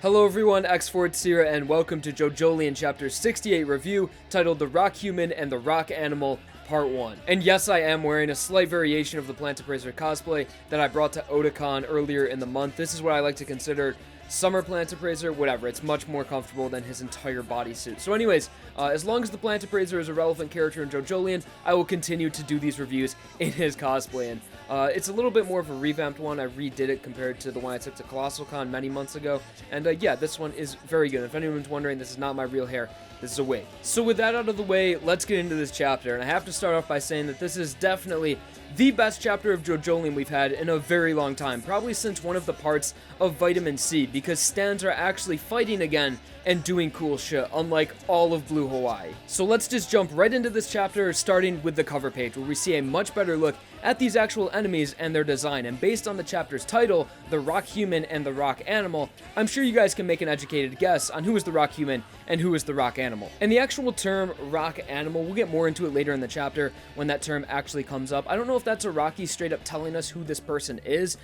Hello everyone, xForts here, and welcome to JoJolion Chapter 68 review, titled The Rock Human and the Rock Animal, Part 1. And yes, I am wearing a slight variation of the Plant Appraiser cosplay that I brought to Otakon earlier in the month. This is what I like to consider summer Plant Appraiser, whatever, it's much more comfortable than his entire bodysuit. So anyways, as long as the Plant Appraiser is a relevant character in JoJolion, I will continue to do these reviews in his cosplay. And it's a little bit more of a revamped one. I redid it compared to the one I took to ColossalCon many months ago. And yeah, this one is very good. If anyone's wondering, this is not my real hair. This is a wig. So with that out of the way, let's get into this chapter. And I have to start off by saying that this is definitely the best chapter of JoJolion we've had in a very long time. Probably since one of the parts of Vitamin C, because stands are actually fighting again and doing cool shit, unlike all of Blue Hawaii. So let's just jump right into this chapter, starting with the cover page, where we see a much better look at these actual enemies and their design. And based on the chapter's title, The Rock Human and the Rock Animal, I'm sure you guys can make an educated guess on who is the Rock Human and who is the Rock Animal. And the actual term Rock Animal, we'll get more into it later in the chapter when that term actually comes up. I don't know if that's Araki straight up telling us who this person is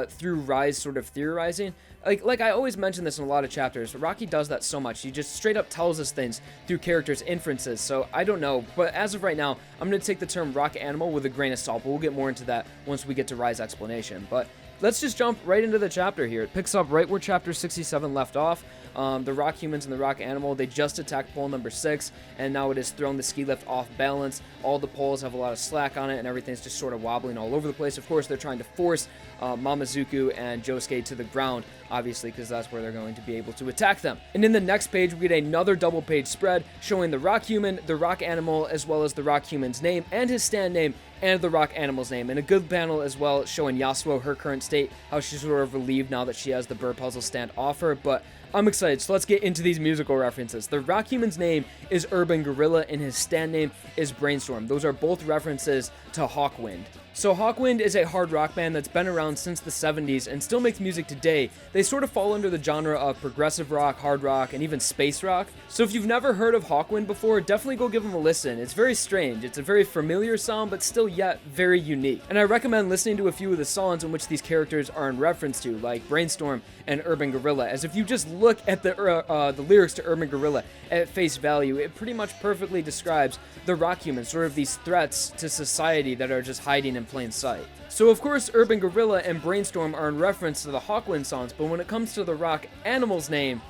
through Rise sort of theorizing. Like I always mention this in a lot of chapters, Araki does that so much. He just straight up tells us things through characters' inferences, so I don't know. But as of right now, I'm going to take the term Rock Animal with a grain of salt, but we'll get more into that once we get to Rise explanation. But let's just jump right into the chapter here. It picks up right where chapter 67 left off. The Rock Humans and the Rock Animal, they just attacked pole number 6, and now it has thrown the ski lift off balance. All the poles have a lot of slack on it, and everything's just sort of wobbling all over the place. Of course, they're trying to force Mamazuku and Josuke to the ground, obviously, because that's where they're going to be able to attack them. And in the next page, we get another double page spread showing the Rock Human, the Rock Animal, as well as the Rock Human's name and his stand name, and the Rock Animal's name. And a good panel as well showing Yasuo, her current state, how she's sort of relieved now that she has the bird puzzle stand off her. But I'm excited, so let's get into these musical references. The Rock Human's name is Urban Gorilla, and his stand name is Brainstorm. Those are both references to Hawkwind. So Hawkwind is a hard rock band that's been around since the 70s and still makes music today. They sort of fall under the genre of progressive rock, hard rock, and even space rock. So if you've never heard of Hawkwind before, definitely go give them a listen. It's very strange. It's a very familiar sound, but still yet very unique. And I recommend listening to a few of the songs in which these characters are in reference to, like Brainstorm and Urban Gorilla, as if you just look at the lyrics to Urban Gorilla at face value, it pretty much perfectly describes the Rock Humans, sort of these threats to society that are just hiding in plain sight. So of course Urban Gorilla and Brainstorm are in reference to the Hawkwind songs, but when it comes to the Rock Animal's name,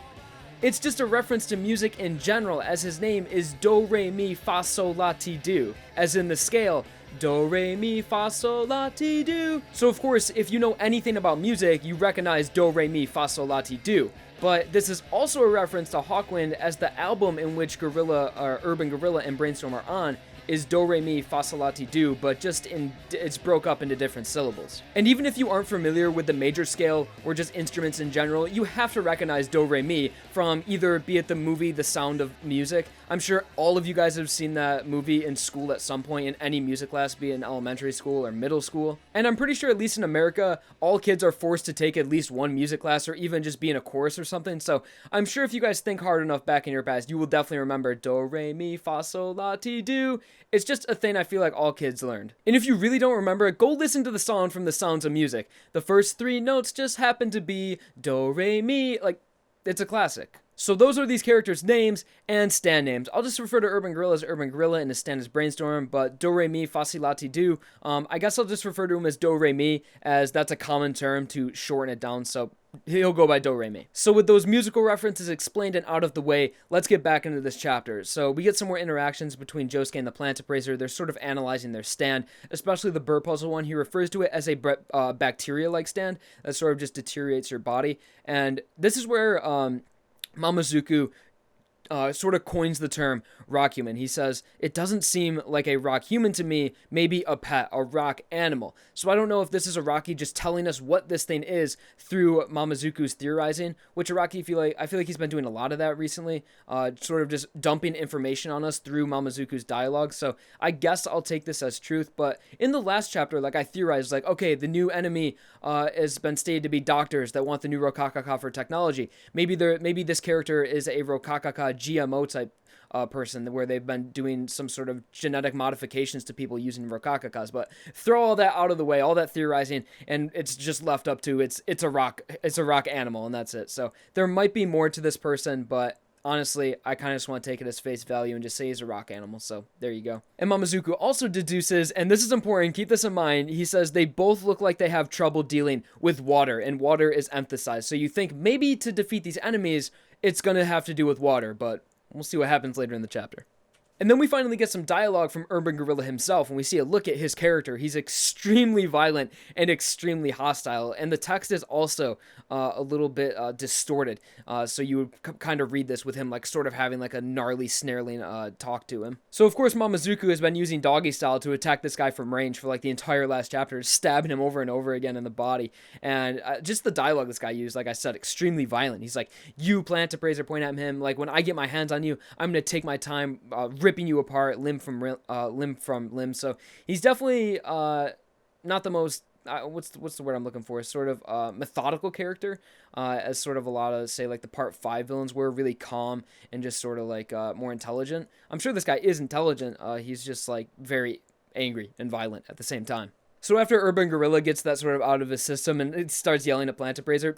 it's just a reference to music in general, as his name is Do Re Mi Fa Sol La Ti Do, as in the scale Do Re Mi Fa Sol La Ti Do. So of course, if you know anything about music, you recognize Do Re Mi Fa Sol La Ti Do. But this is also a reference to Hawkwind, as the album in which Urban Gorilla and Brainstorm are on is Do Re Mi Fa Sol La Ti Do, but it's broke up into different syllables. And even if you aren't familiar with the major scale or just instruments in general, you have to recognize Do Re Mi from either, be it the movie The Sound of Music. I'm sure all of you guys have seen that movie in school at some point in any music class, be it in elementary school or middle school. And I'm pretty sure, at least in America, all kids are forced to take at least one music class or even just be in a chorus or something. So I'm sure if you guys think hard enough back in your past, you will definitely remember Do Re Mi Fa Sol La Ti Do. It's just a thing I feel like all kids learned. And if you really don't remember it, go listen to the song from The Sounds of Music. The first 3 notes just happen to be Do Re Mi. Like, it's a classic. So those are these characters' names and stand names. I'll just refer to Urban Gorilla as Urban Gorilla and his stand as Brainstorm, but Do Re Mi Fa Sol La Ti Do, I guess I'll just refer to him as Do Re Mi, as that's a common term to shorten it down, so he'll go by Do Re Mi. So with those musical references explained and out of the way, let's get back into this chapter. So we get some more interactions between Josuke and the Plant Appraiser. They're sort of analyzing their stand, especially the bird puzzle one. He refers to it as a bacteria-like stand that sort of just deteriorates your body. And this is where Mamazuku sort of coins the term rock human. He says, it doesn't seem like a rock human to me, maybe a pet, a rock animal. So I don't know if this is Araki just telling us what this thing is through Mamazuku's theorizing, which Araki, I feel like he's been doing a lot of that recently, sort of just dumping information on us through Mamazuku's dialogue. So I guess I'll take this as truth. But in the last chapter, like I theorized, like, okay, the new enemy has been stated to be doctors that want the new Rokakaka for technology. Maybe this character is a Rokakaka GMO type person where they've been doing some sort of genetic modifications to people using Rokakakas. But throw all that out of the way, all that theorizing, and it's just left up to it's a rock animal, and that's it. So there might be more to this person, but honestly, I kind of just want to take it as face value and just say he's a rock animal, so there you go. And Mamazuku also deduces, and this is important, keep this in mind, he says they both look like they have trouble dealing with water, and water is emphasized. So you think maybe to defeat these enemies, it's going to have to do with water, but we'll see what happens later in the chapter. And then we finally get some dialogue from Urban Gorilla himself, and we see a look at his character. He's extremely violent and extremely hostile, and the text is also a little bit distorted. So you would kind of read this with him like sort of having like a gnarly, snarling talk to him. So of course Mamazuku has been using doggy style to attack this guy from range for like the entire last chapter, stabbing him over and over again in the body. And just the dialogue this guy used, like I said, extremely violent. He's like, "You plant appraiser," point at him, like, "When I get my hands on you, I'm gonna take my time ripping you apart limb from limb." So he's definitely not the most what's the word I'm looking for, sort of methodical character, as sort of a lot of, say, like the part 5 villains were, really calm and just sort of like more intelligent. I'm sure this guy is intelligent, he's just like very angry and violent at the same time. So after Urban Gorilla gets that sort of out of his system and it starts yelling at Plant Appraiser,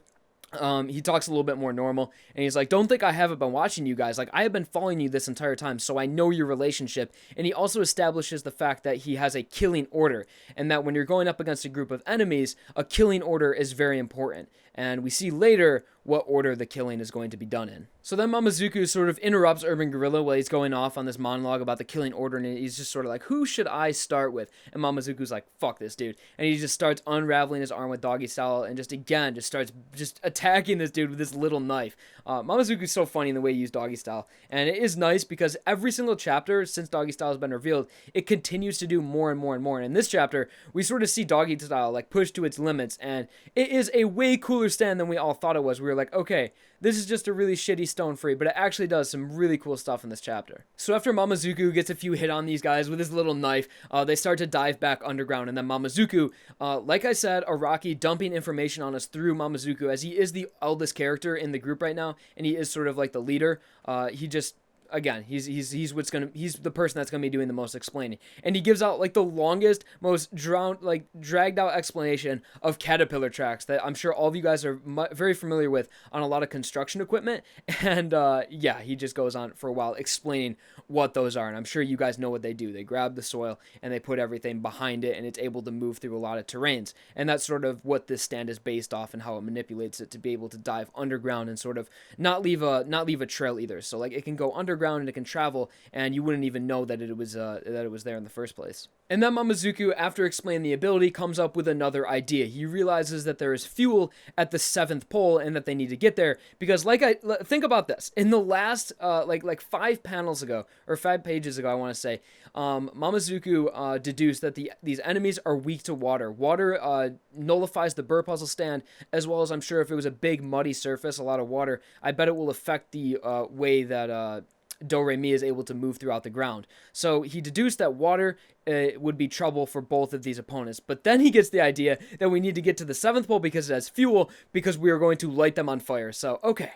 he talks a little bit more normal, and he's like, "Don't think I haven't been watching you guys. Like, I have been following you this entire time, so I know your relationship." And he also establishes the fact that he has a killing order, and that when you're going up against a group of enemies, a killing order is very important. And we see later what order the killing is going to be done in. So then Mamazuku sort of interrupts Urban Gorilla while he's going off on this monologue about the killing order, and he's just sort of like, "Who should I start with?" And Mamazuku's like, "Fuck this dude." And he just starts unraveling his arm with doggy style and just starts attacking this dude with this little knife. Mamazuku's so funny in the way he used doggy style. And it is nice because every single chapter since doggy style has been revealed, it continues to do more and more and more. And in this chapter, we sort of see doggy style like pushed to its limits, and it is a way cooler stand than we all thought it was. We were like, okay, this is just a really shitty stone free, but it actually does some really cool stuff in this chapter. So after Mamazuku gets a few hit on these guys with his little knife, they start to dive back underground, and then Mamazuku, like I said, Araki dumping information on us through Mamazuku, as he is the eldest character in the group right now, and he is sort of like the leader. He just, again, he's the person that's gonna be doing the most explaining, and he gives out like the longest, most dragged out explanation of caterpillar tracks that I'm sure all of you guys are very familiar with on a lot of construction equipment. And yeah, he just goes on for a while explaining what those are, and I'm sure you guys know what they do. They grab the soil and they put everything behind it, and it's able to move through a lot of terrains, and that's sort of what this stand is based off and how it manipulates it to be able to dive underground and sort of not leave a trail either. So like it can go underground and it can travel, and you wouldn't even know that it was there in the first place. And then Mamazuku, after explaining the ability, comes up with another idea. He realizes that there is fuel at the 7th pole and that they need to get there, because think about this. In the last like 5 panels ago, or 5 pages ago, I want to say, Mamazuku deduced that these enemies are weak to water. Water nullifies the burr puzzle stand, as well as, I'm sure, if it was a big muddy surface, a lot of water, I bet it will affect the way that Do-Re-Mi is able to move throughout the ground. So he deduced that water would be trouble for both of these opponents. But then he gets the idea that we need to get to the 7th pole because it has fuel, because we are going to light them on fire. So, okay,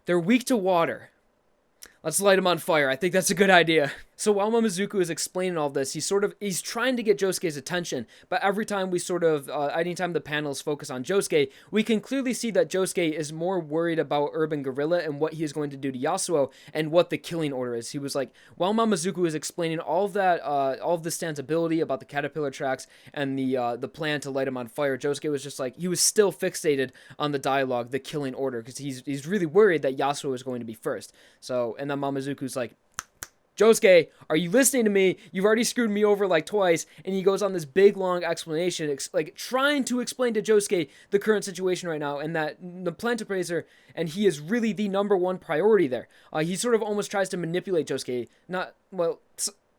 they're weak to water. Let's light them on fire. I think that's a good idea. So while Mamazuku is explaining all this, he's trying to get Josuke's attention, but every time we anytime the panels focus on Josuke, we can clearly see that Josuke is more worried about Urban Gorilla and what he is going to do to Yasuo and what the killing order is. He was like, while Mamazuku is explaining all of the stand's ability about the caterpillar tracks and the plan to light him on fire, Josuke was just like, he was still fixated on the dialogue, the killing order, because he's really worried that Yasuo is going to be first. So, and then Mamazuku's like, "Josuke, are you listening to me? You've already screwed me over like twice." And he goes on this big, long explanation, like trying to explain to Josuke the current situation right now, and that the plant appraiser, and he is really the #1 priority there. He sort of almost tries to manipulate Josuke.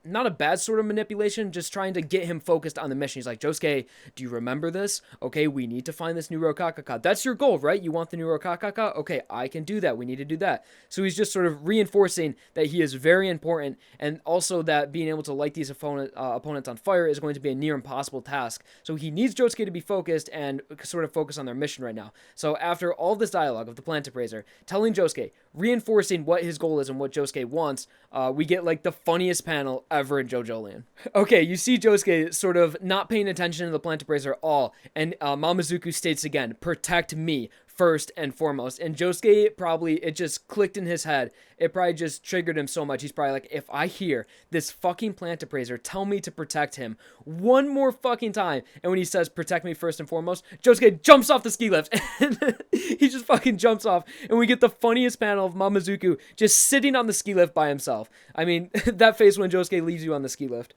Not a bad sort of manipulation, just trying to get him focused on the mission. He's like, "Josuke, do you remember this? Okay, we need to find this new Rokakaka. That's your goal, right? You want the new Rokakaka? Okay, I can do that. We need to do that." So he's just sort of reinforcing that he is very important, and also that being able to light these opponents on fire is going to be a near impossible task. So he needs Josuke to be focused and sort of focus on their mission right now. So after all this dialogue of the plant appraiser telling Josuke, reinforcing what his goal is and what Josuke wants, we get like the funniest panel ever in JoJolion. Okay, you see Josuke sort of not paying attention to the plant appraiser at all, and Mamazuku states again, protect me first and foremost. And Josuke probably, it just clicked in his head. It probably just triggered him so much. He's probably like, if I hear this fucking plant appraiser tell me to protect him one more fucking time, and when he says protect me first and foremost, Josuke jumps off the ski lift. And he just fucking jumps off, and we get the funniest panel of Mamazuku just sitting on the ski lift by himself. I mean, that face when Josuke leaves you on the ski lift.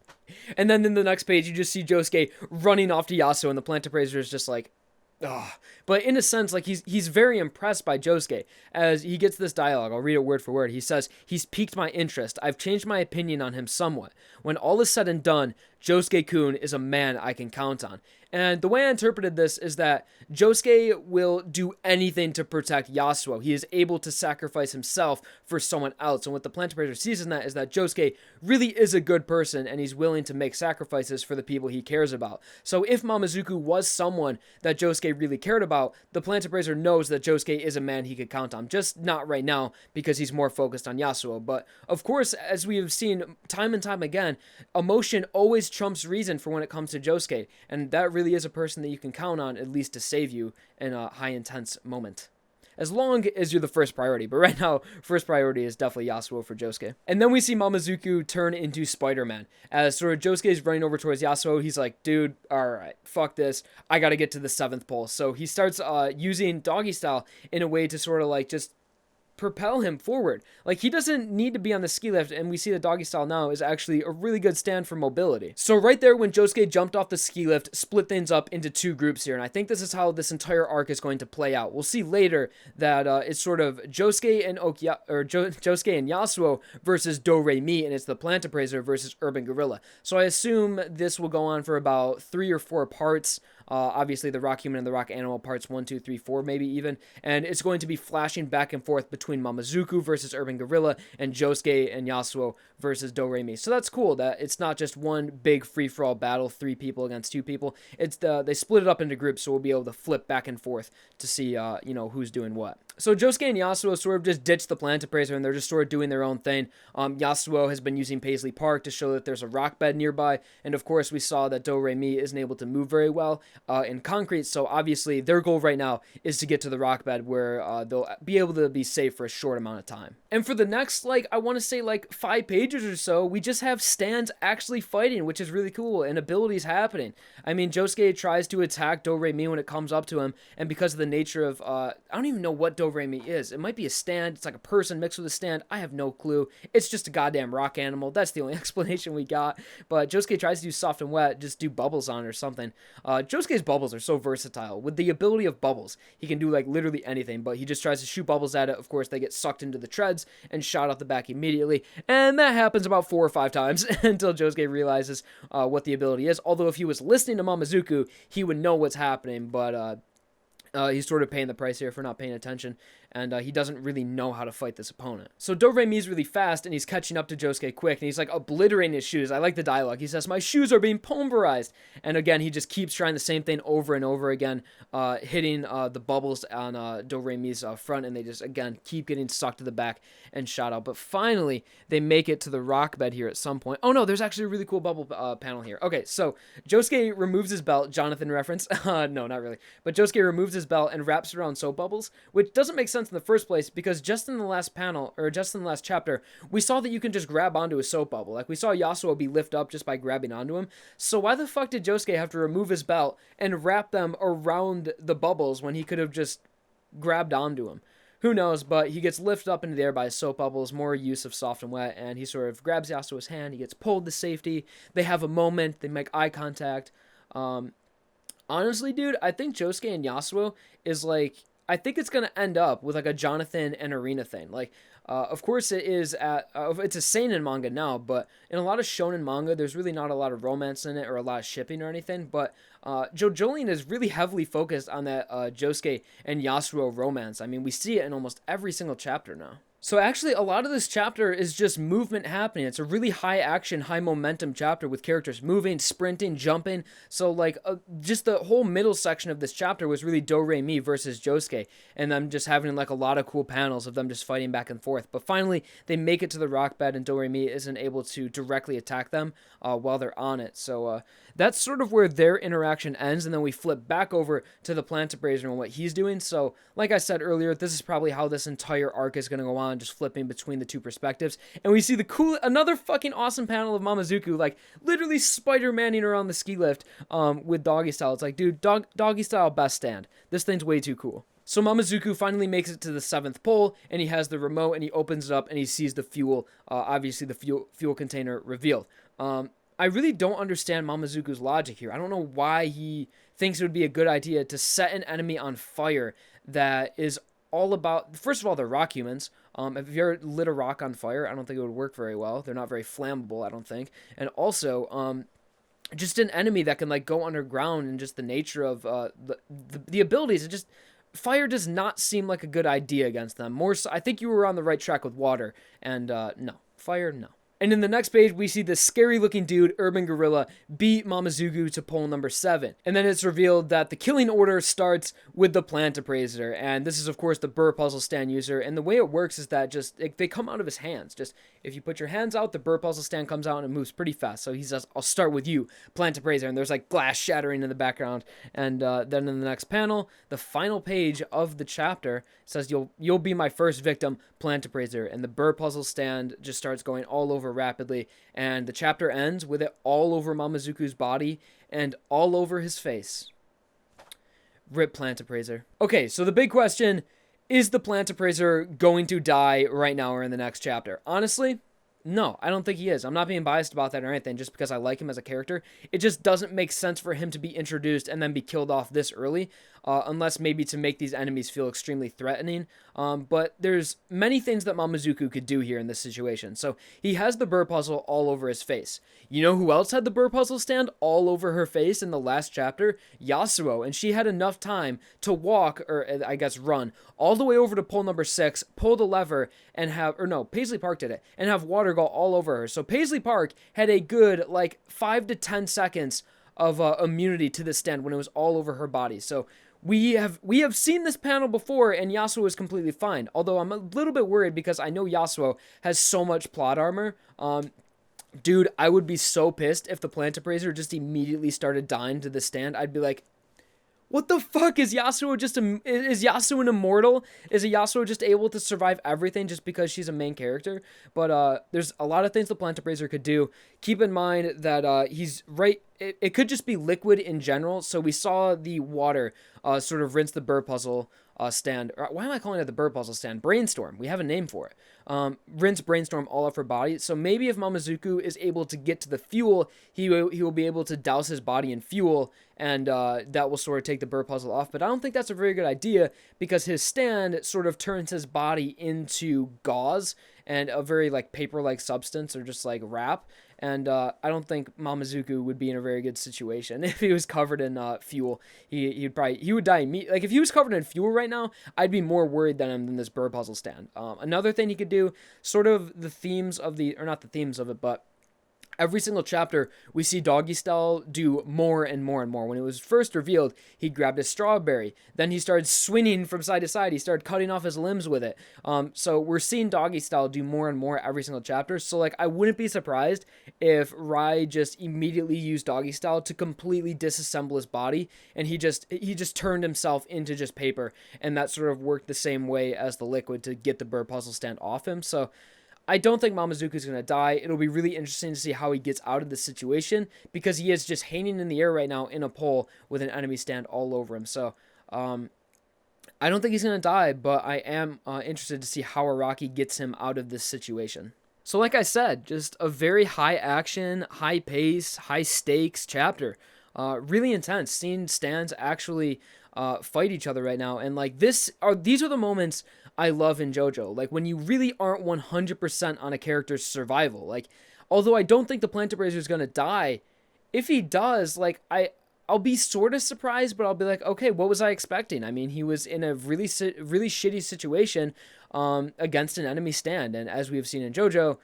And then in the next page, you just see Josuke running off to Yasuo, and the plant appraiser is just like, ugh. But in a sense, like he's very impressed by Josuke as he gets this dialogue. I'll read it word for word. He says, he's piqued my interest. I've changed my opinion on him somewhat. When all is said and done, Josuke-kun is a man I can count on. And the way I interpreted this is that Josuke will do anything to protect Yasuo. He is able to sacrifice himself for someone else. And what the plant appraiser sees in that is that Josuke really is a good person, and he's willing to make sacrifices for the people he cares about. So if Mamazuku was someone that Josuke really cared about, the plant appraiser knows that Josuke is a man he could count on. Just not right now, because he's more focused on Yasuo. But of course, as we have seen time and time again, emotion always trumps reason for when it comes to Josuke. And that really is a person that you can count on, at least to save you in a high intense moment. As long as you're the first priority. But right now, first priority is definitely Yasuo for Josuke. And then we see Mamazuku turn into Spider-Man. As sort of Josuke is running over towards Yasuo, he's like, dude, alright, fuck this. I gotta get to the 7th pole. So he starts using doggy style in a way to sort of like just propel him forward. Like, he doesn't need to be on the ski lift, and we see the doggy style now is actually a really good stand for mobility. So right there, when Josuke jumped off the ski lift, split things up into 2 groups here, and I think this is how this entire arc is going to play out. We'll see later that it's sort of Josuke and Josuke and Yasuo versus Do-Re-Mi, and it's the plant appraiser versus Urban Gorilla. So I assume this will go on for about 3 or 4 parts. Obviously, the Rock Human and the Rock Animal parts 1, 2, 3, 4, maybe even. And it's going to be flashing back and forth between Mamazuku versus Urban Gorilla and Josuke and Yasuo versus Do-Re-Mi. So that's cool that it's not just one big free-for-all battle, 3 people against 2 people. It's they split it up into groups, so we'll be able to flip back and forth to see, who's doing what. So Josuke and Yasuo sort of just ditched the plant appraiser, and they're just sort of doing their own thing. Yasuo has been using Paisley Park to show that there's a rock bed nearby, and of course we saw that Do-Re-Mi isn't able to move very well in concrete, so obviously their goal right now is to get to the rock bed where they'll be able to be safe for a short amount of time. And for the next, I want to say 5 pages or so, we just have stands actually fighting, which is really cool, and abilities happening. I mean, Josuke tries to attack Do-Re-Mi when it comes up to him, and because of the nature of, I don't even know what Do-Re-Mi is. It might be a stand. It's like a person mixed with a stand. I have no clue. It's just a goddamn rock animal. That's the only explanation we got. But Josuke tries to do soft and wet, just do bubbles on it or something. Josuke's bubbles are so versatile. With the ability of bubbles, he can do literally anything, but he just tries to shoot bubbles at it. Of course, they get sucked into the treads and shot out the back immediately. And that happens about 4 or 5 times until Josuke realizes what the ability is. Although if he was listening to Mamazuku, he would know what's happening, but he's sort of paying the price here for not paying attention, and he doesn't really know how to fight this opponent. So Do-Re-Mi is really fast, and he's catching up to Josuke quick, and he's obliterating his shoes. I like the dialogue. He says, my shoes are being pulverized. And again, he just keeps trying the same thing over and over again, hitting the bubbles on Do-Re-Mi's front, and they just, again, keep getting sucked to the back and shot out. But finally, they make it to the rock bed here at some point. Oh no, there's actually a really cool bubble panel here. Okay, so Josuke removes his belt, Jonathan reference. No, not really. But Josuke removes his belt and wraps around soap bubbles, which doesn't make sense in the first place, because just in the last panel, or just in the last chapter, we saw that you can just grab onto a soap bubble. We saw Yasuo be lifted up just by grabbing onto him. So why the fuck did Josuke have to remove his belt and wrap them around the bubbles when he could have just grabbed onto him? Who knows, but he gets lifted up into the air by soap bubbles, more use of soft and wet, and he sort of grabs Yasuo's hand, he gets pulled to safety, they have a moment, they make eye contact. Honestly, dude, I think Josuke and Yasuo is I think it's going to end up with a Jonathan and Arena thing. Of course it is it's a seinen manga now, but in a lot of shonen manga, there's really not a lot of romance in it or a lot of shipping or anything, but JoJolion is really heavily focused on that Josuke and Yasuo romance. I mean, we see it in almost every single chapter now. So actually, a lot of this chapter is just movement happening. It's a really high action, high momentum chapter with characters moving, sprinting, jumping. So like, just the whole middle section of this chapter was really Do-Re-Mi versus Josuke, and them just having like a lot of cool panels of them just fighting back and forth. But finally, they make it to the rock bed, and Do-Re-Mi isn't able to directly attack them while they're on it. So that's sort of where their interaction ends, and then we flip back over to the Plantabrazer and what he's doing. So like I said earlier, this is probably how this entire arc is going to go on, just flipping between the two perspectives. And we see the another fucking awesome panel of Mamazuku, like literally Spider-Manning around the ski lift with doggy style. It's like, dude, doggy style best stand. This thing's way too cool. So Mamazuku finally makes it to the 7th pole, and he has the remote, and he opens it up, and he sees the fuel, obviously the fuel container revealed. I really don't understand Mamazuku's logic here. I don't know why he thinks it would be a good idea to set an enemy on fire that is all about, first of all, they're rock humans. If you ever lit a rock on fire, I don't think it would work very well. They're not very flammable, I don't think. And also, just an enemy that can like go underground, and just the nature of the abilities. It just, fire does not seem like a good idea against them. More so, I think you were on the right track with water, and no, fire, no. And in the next page, we see this scary-looking dude, Urban Gorilla, beat Mamazuku to pole number 7. And then it's revealed that the killing order starts with the Plantabrazer. And this is, of course, the Burr Puzzle Stand user. And the way it works is that just, they come out of his hands. Just, if you put your hands out, the Burr Puzzle Stand comes out and it moves pretty fast. So he says, I'll start with you, Plantabrazer. And there's like glass shattering in the background. And then in the next panel, the final page of the chapter says, you'll be my first victim, Plantabrazer. And the Burr Puzzle Stand just starts going all over rapidly, and the chapter ends with it all over Mamazuku's body and all over his face. Rip Plantabrazer. Okay, so the big question, is the Plantabrazer going to die right now or in the next chapter? Honestly, no, I don't think he is. I'm not being biased about that or anything, just because I like him as a character. It just doesn't make sense for him to be introduced and then be killed off this early, unless maybe to make these enemies feel extremely threatening. But there's many things that Mamazuku could do here in this situation. So he has the Burr Puzzle all over his face. You know who else had the Burr Puzzle stand all over her face in the last chapter? Yasuo. And she had enough time to walk, or I guess run, all the way over to pole number 6, pull the lever, and have, or no, Paisley Park did it, and have water go all over her. So Paisley Park had a good, like, 5 to 10 seconds of immunity to the stand when it was all over her body. So we have seen this panel before, and Yasuo is completely fine. Although I'm a little bit worried because I know Yasuo has so much plot armor. Dude, I would be so pissed if the Plantabrazer just immediately started dying to the stand. I'd be like, what the fuck? Is Yasuo just is Yasuo an immortal? Is Yasuo just able to survive everything just because she's a main character? But there's a lot of things the Plantabrazer could do. Keep in mind that he's right. It could just be liquid in general. So we saw the water sort of rinse the Burr Puzzle stand. Why am I calling it the Burr Puzzle stand? Brainstorm. We have a name for it. Rinse Brainstorm all of her body. So maybe if Mamazuku is able to get to the fuel, he will be able to douse his body in fuel, and that will sort of take the Burr Puzzle off. But I don't think that's a very good idea, because his stand sort of turns his body into gauze and a very like paper-like substance, or just like wrap. And I don't think Mamazuku would be in a very good situation if he was covered in fuel. He would die immediately. Like if he was covered in fuel right now, I'd be more worried than this Burr Puzzle stand. Another thing he could do, sort of the themes of the, or not the themes of it, but every single chapter, we see Doggy Style do more and more and more. When it was first revealed, he grabbed a strawberry. Then he started swinging from side to side. He started cutting off his limbs with it. So we're seeing Doggy Style do more and more every single chapter. So like, I wouldn't be surprised if Rai just immediately used Doggy Style to completely disassemble his body, and he just turned himself into just paper, and that sort of worked the same way as the liquid to get the Burr Puzzle stand off him. So I don't think Mamazuku's going to die. It'll be really interesting to see how he gets out of this situation, because he is just hanging in the air right now in a pole with an enemy stand all over him. So I don't think he's going to die, but I am interested to see how Araki gets him out of this situation. So like I said, just a very high action, high pace, high stakes chapter. Really intense. Seeing stands actually fight each other right now. And like these are the moments I love in JoJo. Like when you really aren't 100% on a character's survival. Like, although I don't think the Plantabrazer is going to die, if he does, like I'll be sort of surprised, but I'll be like, okay, what was I expecting? I mean, he was in a really shitty situation, against an enemy stand. And as we have seen in JoJo,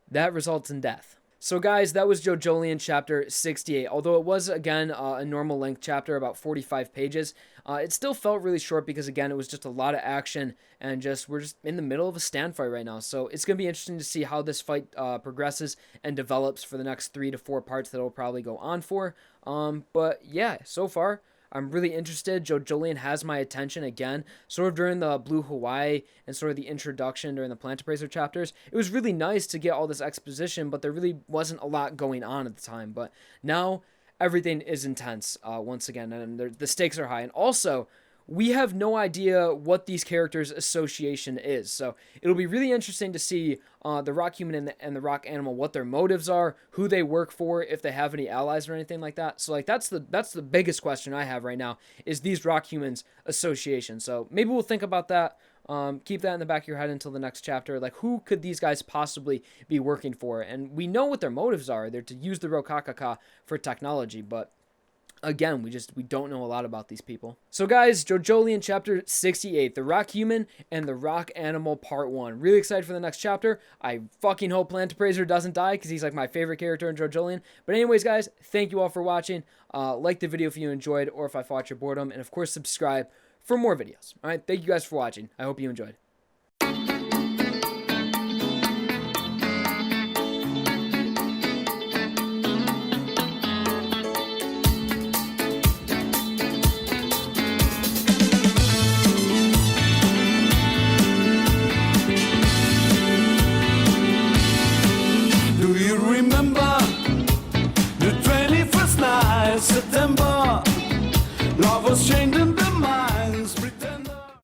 that results in death. So guys, that was JoJolion chapter 68. Although it was, again, a normal length chapter, about 45 pages, it still felt really short because, again, it was just a lot of action and we're just in the middle of a stand fight right now. So it's going to be interesting to see how this fight progresses and develops for the next 3 to 4 parts that it'll probably go on for. But yeah, so far, I'm really interested. JoJolion has my attention again, sort of during the Blue Hawaii and sort of the introduction during the Plant Appraiser chapters. It was really nice to get all this exposition, but there really wasn't a lot going on at the time. But now everything is intense once again, and the stakes are high. And also, we have no idea what these characters' association is. So it'll be really interesting to see the rock human and the rock animal, what their motives are, who they work for, if they have any allies or anything like that. So like that's the biggest question I have right now is these rock humans' association. So maybe we'll think about that. Keep that in the back of your head until the next chapter. Like, who could these guys possibly be working for? And we know what their motives are. They're to use the Rokakaka for technology, but again, we don't know a lot about these people. So guys, JoJolion chapter 68, the rock human and the rock animal part 1. Really excited for the next chapter. I fucking hope Plant Appraiser doesn't die because he's like my favorite character in JoJolion. But anyways, guys, thank you all for watching. Like the video if you enjoyed or if I fought your boredom. And of course, subscribe for more videos. All right, thank you guys for watching. I hope you enjoyed.